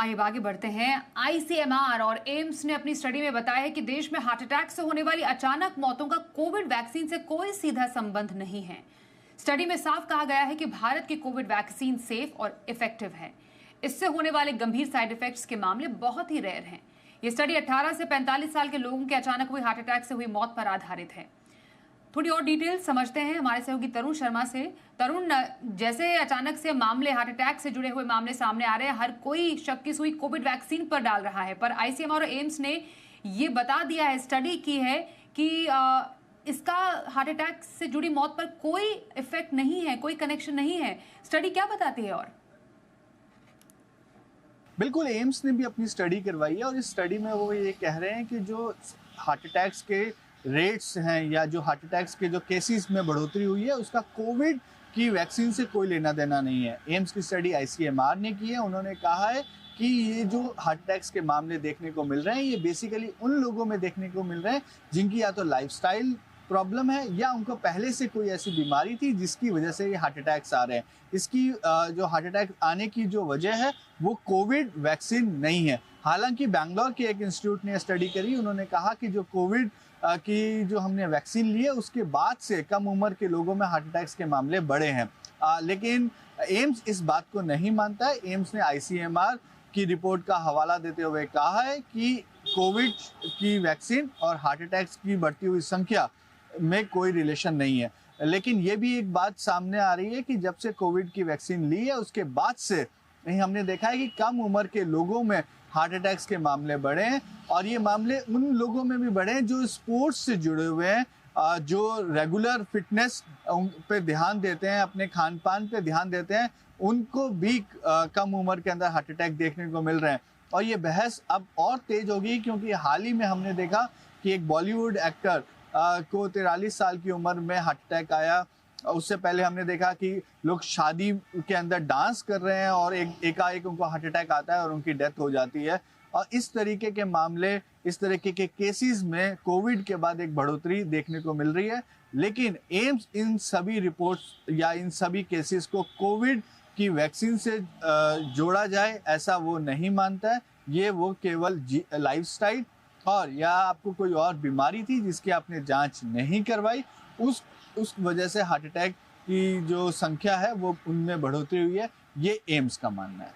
आइए आगे बढ़ते हैं। आईसीएमआर और एम्स ने अपनी स्टडी में बताया है कि देश में हार्ट अटैक से होने वाली अचानक मौतों का कोविड वैक्सीन से कोई सीधा संबंध नहीं है। स्टडी में साफ कहा गया है कि भारत की कोविड वैक्सीन सेफ और इफेक्टिव है। इससे होने वाले गंभीर साइड इफेक्ट्स के मामले बहुत ही रेयर हैं। ये स्टडी 18 से 45 साल के लोगों के अचानक हुई हार्ट अटैक से हुई मौत पर आधारित है। थोड़ी और डिटेल समझते हैं हमारे सहयोगी तरुण शर्मा से। तरुण, जैसे अचानक से मामले हार्ट अटैक से जुड़े हुए मामले सामने आ रहे हैं, हर कोई शक की सुई कोविड वैक्सीन पर डाल रहा है, पर आईसीएमआर और एम्स ने ये बता दिया है, स्टडी की है कि इसका हार्ट अटैक से जुड़ी मौत पर कोई इफेक्ट नहीं है, कोई कनेक्शन नहीं है। स्टडी क्या बताती है? और बिल्कुल, एम्स ने भी अपनी स्टडी करवाई है और इस स्टडी में वो ये कह रहे हैं कि जो हार्ट अटैक्स के रेट्स हैं या जो हार्ट अटैक्स के जो केसेस में बढ़ोतरी हुई है उसका कोविड की वैक्सीन से कोई लेना देना नहीं है। एम्स की स्टडी आईसीएमआर ने की है। उन्होंने कहा है कि ये जो हार्ट अटैक्स के मामले देखने को मिल रहे हैं ये बेसिकली उन लोगों में देखने को मिल रहे हैं जिनकी या तो लाइफस्टाइल प्रॉब्लम है या उनको पहले से कोई ऐसी बीमारी थी जिसकी वजह से ये हार्ट अटैक्स आ रहे हैं। इसकी जो हार्ट अटैक आने की जो वजह है वो कोविड वैक्सीन नहीं है। हालांकि बैंगलोर के एक इंस्टीट्यूट ने स्टडी करी, उन्होंने कहा कि जो कोविड की जो हमने वैक्सीन ली है उसके बाद से कम उम्र के लोगों में हार्ट अटैक्स के मामले बढ़े हैं। लेकिन एम्स इस बात को नहीं मानता है। एम्स ने आईसीएमआर की रिपोर्ट का हवाला देते हुए कहा है कि कोविड की वैक्सीन और हार्ट अटैक्स की बढ़ती हुई संख्या में कोई रिलेशन नहीं है। लेकिन ये भी एक बात सामने आ रही है कि जब से कोविड की वैक्सीन ली है उसके बाद से हमने देखा है कि कम उम्र के लोगों में हार्ट अटैक्स के मामले बढ़े हैं और ये मामले उन लोगों में भी बढ़े हैं जो स्पोर्ट्स से जुड़े हुए हैं, जो रेगुलर फिटनेस पे ध्यान देते हैं, अपने खान पान पे ध्यान देते हैं, उनको भी कम उम्र के अंदर हार्ट अटैक देखने को मिल रहे हैं। और ये बहस अब और तेज होगी क्योंकि हाल ही में हमने देखा कि एक बॉलीवुड एक्टर को 43 साल की उम्र में हार्ट अटैक आया। उससे पहले हमने देखा कि लोग शादी के अंदर डांस कर रहे हैं और एकाएक उनको हार्ट अटैक आता है और उनकी डेथ हो जाती है। और इस तरीके के मामले, इस तरीके के केसेस में कोविड के बाद एक बढ़ोतरी देखने को मिल रही है। लेकिन एम्स इन सभी रिपोर्ट्स या इन सभी केसेस को कोविड की वैक्सीन से जोड़ा जाए ऐसा वो नहीं मानता है। ये वो केवल लाइफस्टाइल और या आपको कोई और बीमारी थी जिसकी आपने जांच नहीं करवाई, उस वजह से हार्ट अटैक की जो संख्या है वो उनमें बढ़ोतरी हुई है, ये एम्स का मानना है।